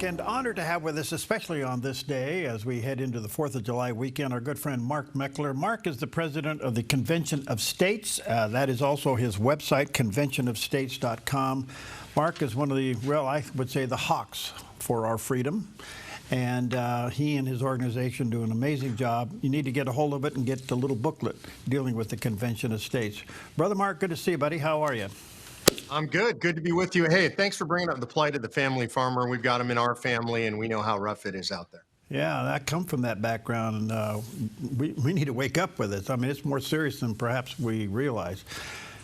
and honored to have with us, especially on this day as we head into the 4th of July weekend, our good friend Mark Meckler. Mark is the president of the Convention of States. That is also his website, conventionofstates.com. Mark is one of the, well, I would say the hawks for our freedom. And he and his organization do an amazing job. You need to get a hold of it and get the little booklet dealing with the Convention of States. Brother Mark, good to see you, buddy. How are you? I'm good. Good to be with you. Hey, thanks for bringing up the plight of the family farmer. We've got him in our family, and we know how rough it is out there. Yeah, I come from that background, and we need to wake up with it. I mean, it's more serious than perhaps we realize.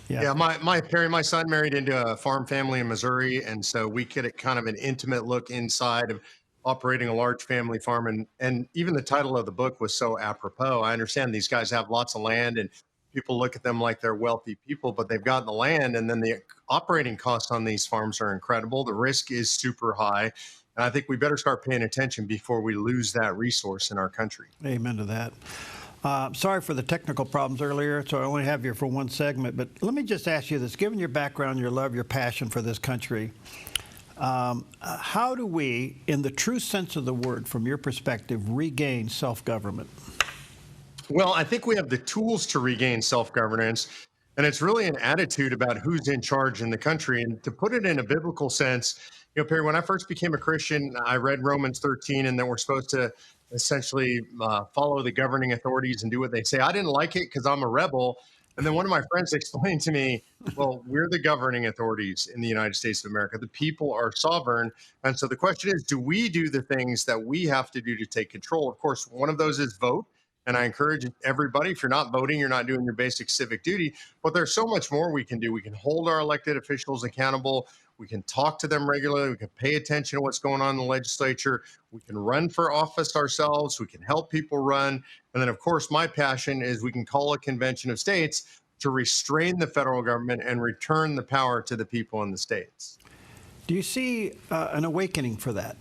Yeah, my son married into a farm family in Missouri, and so we get kind of an intimate look inside of operating a large family farm. And even the title of the book was so apropos. I understand these guys have lots of land, and people look at them like they're wealthy people, but they've gotten the land, and then the operating costs on these farms are incredible. The risk is super high. And I think we better start paying attention before we lose that resource in our country. Amen to that. Sorry for the technical problems earlier, so I only have you for one segment. But let me just ask you this. Given your background, your love, your passion for this country, how do we, in the true sense of the word, from your perspective, regain self-government? Well, I think we have the tools to regain self-governance, and it's really an attitude about who's in charge in the country. And to put it in a biblical sense, Perry, when I first became a Christian, I read Romans 13, and that we're supposed to essentially follow the governing authorities and do what they say. I didn't like it because I'm a rebel. And then one of my friends explained to me, well, we're the governing authorities in the United States of America. The people are sovereign. And so the question is, do we do the things that we have to do to take control? Of course, one of those is vote. And I encourage everybody, if you're not voting, you're not doing your basic civic duty. But there's so much more we can do. We can hold our elected officials accountable. We can talk to them regularly. We can pay attention to what's going on in the legislature. We can run for office ourselves. We can help people run. And then, of course, my passion is we can call a convention of states to restrain the federal government and return the power to the people in the states. Do you see an awakening for that?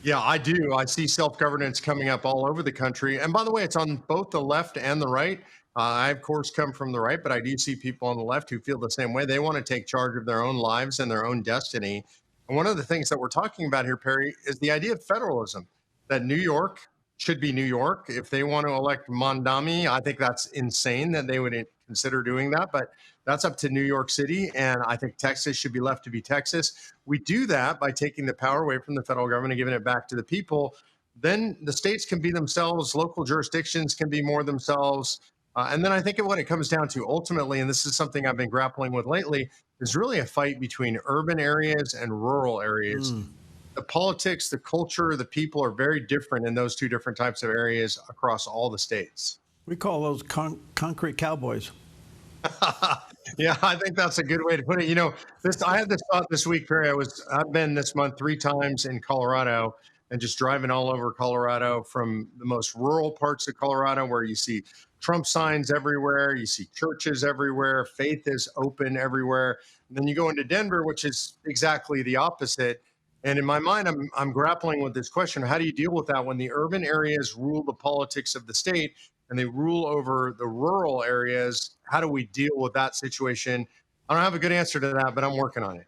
Yeah, I do. I see self-governance coming up all over the country. And by the way, it's on both the left and the right. I, of course, come from the right, but I do see people on the left who feel the same way. They want to take charge of their own lives and their own destiny. And one of the things that we're talking about here, Perry, is the idea of federalism, that New York should be New York. If they want to elect Mondami, I think that's insane that they would consider doing that. But that's up to New York City. And I think Texas should be left to be Texas. We do that by taking the power away from the federal government and giving it back to the people. Then the states can be themselves. Local jurisdictions can be more themselves. And then I think what it comes down to ultimately, and this is something I've been grappling with lately, is really a fight between urban areas and rural areas. The politics, the culture, the people are very different in those two different types of areas across all the states. We call those concrete cowboys. Yeah, I think that's a good way to put it. I had this thought this week, Perry. I've been this month 3 times in Colorado and just driving all over Colorado, from the most rural parts of Colorado where you see Trump signs everywhere, you see churches everywhere, faith is open everywhere. And then you go into Denver, which is exactly the opposite. And in my mind, I'm grappling with this question: how do you deal with that when the urban areas rule the politics of the state and they rule over the rural areas? How do we deal with that situation? I don't have a good answer to that, but I'm working on it.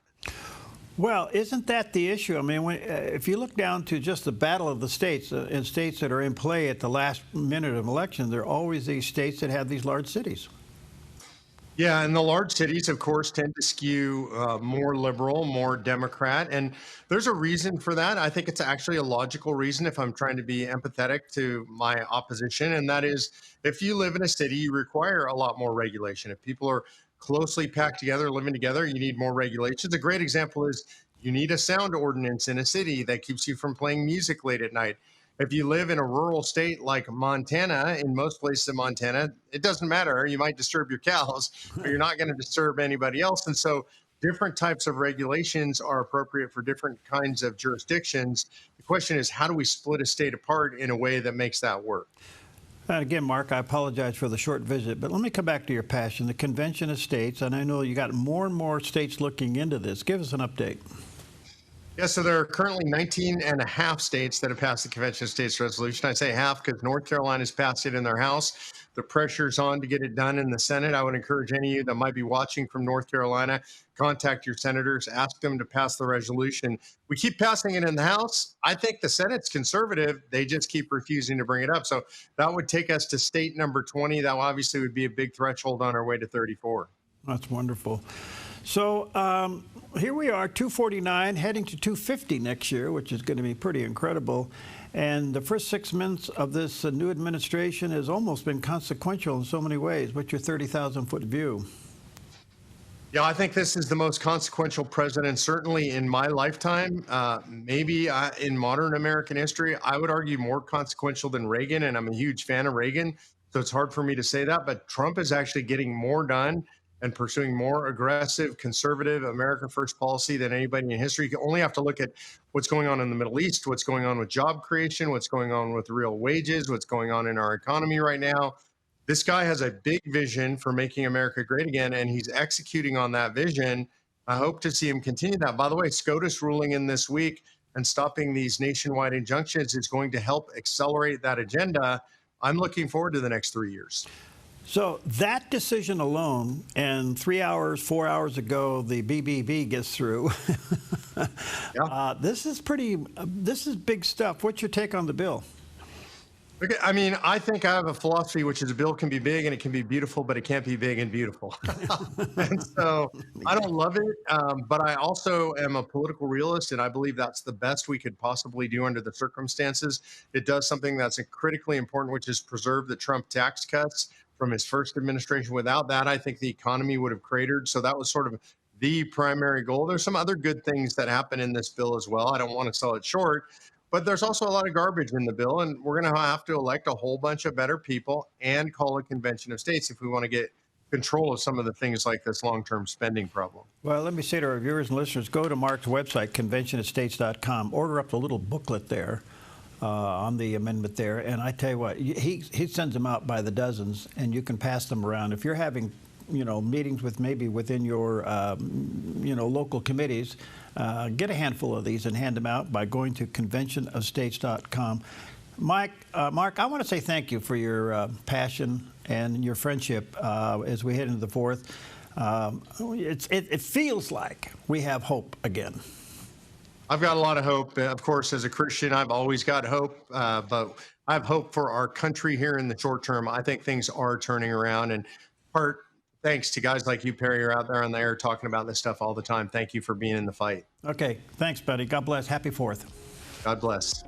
Well, isn't that the issue? I mean, if you look down to just the battle of the states, in states that are in play at the last minute of election, there are always these states that have these large cities. Yeah, and the large cities, of course, tend to skew more liberal, more Democrat. And there's a reason for that. I think it's actually a logical reason if I'm trying to be empathetic to my opposition. And that is, if you live in a city, you require a lot more regulation. If people are closely packed together, living together, you need more regulations. A great example is you need a sound ordinance in a city that keeps you from playing music late at night. If you live in a rural state like Montana, in most places in Montana, it doesn't matter. You might disturb your cows, but you're not going to disturb anybody else. And so different types of regulations are appropriate for different kinds of jurisdictions. The question is, how do we split a state apart in a way that makes that work? Again, Mark, I apologize for the short visit, but let me come back to your passion, the Convention of States. And I know you got more and more states looking into this. Give us an update. Yeah, so there are currently 19 and a half states that have passed the Convention of States resolution. I say half because North Carolina's passed it in their House. The pressure's on to get it done in the Senate. I would encourage any of you that might be watching from North Carolina, contact your senators, ask them to pass the resolution. We keep passing it in the House. I think the Senate's conservative. They just keep refusing to bring it up. So that would take us to state number 20. That obviously would be a big threshold on our way to 34. That's wonderful. So here we are, 249, heading to 250 next year, which is going to be pretty incredible. And the first 6 months of this new administration has almost been consequential in so many ways. What's your 30,000-foot view? Yeah, I think this is the most consequential president, certainly in my lifetime. Maybe in modern American history, I would argue more consequential than Reagan, and I'm a huge fan of Reagan, so it's hard for me to say that. But Trump is actually getting more done and pursuing more aggressive, conservative, America First policy than anybody in history. You only have to look at what's going on in the Middle East, what's going on with job creation, what's going on with real wages, what's going on in our economy right now. This guy has a big vision for making America great again, and he's executing on that vision. I hope to see him continue that. By the way, SCOTUS ruling in this week and stopping these nationwide injunctions is going to help accelerate that agenda. I'm looking forward to the next 3 years. So that decision alone, and 3 hours, 4 hours ago, the BBB gets through. Yeah. This is big stuff. What's your take on the bill? Okay, I mean, I think I have a philosophy, which is a bill can be big and it can be beautiful, but it can't be big and beautiful. And so I don't love it, but I also am a political realist, and I believe that's the best we could possibly do under the circumstances. It does something that's critically important, which is preserve the Trump tax cuts from his first administration. Without that, I think the economy would have cratered. So that was sort of the primary goal. There's some other good things that happen in this bill as well. I don't want to sell it short. But there's also a lot of garbage in the bill, and we're going to have to elect a whole bunch of better people and call a convention of states if we want to get control of some of the things like this long-term spending problem. Well, let me say to our viewers and listeners, go to Mark's website, conventionofstates.com, order up the little booklet there on the amendment there, and I tell you what, he sends them out by the dozens, and you can pass them around. If you're having meetings with maybe within your, local committees, get a handful of these and hand them out by going to conventionofstates.com. Mark, I want to say thank you for your passion and your friendship as we head into the fourth. It feels like we have hope again. I've got a lot of hope. Of course, as a Christian, I've always got hope, but I have hope for our country here in the short term. I think things are turning around, and thanks to guys like you, Perry. You're out there on the air talking about this stuff all the time. Thank you for being in the fight. Okay. Thanks, buddy. God bless. Happy 4th. God bless.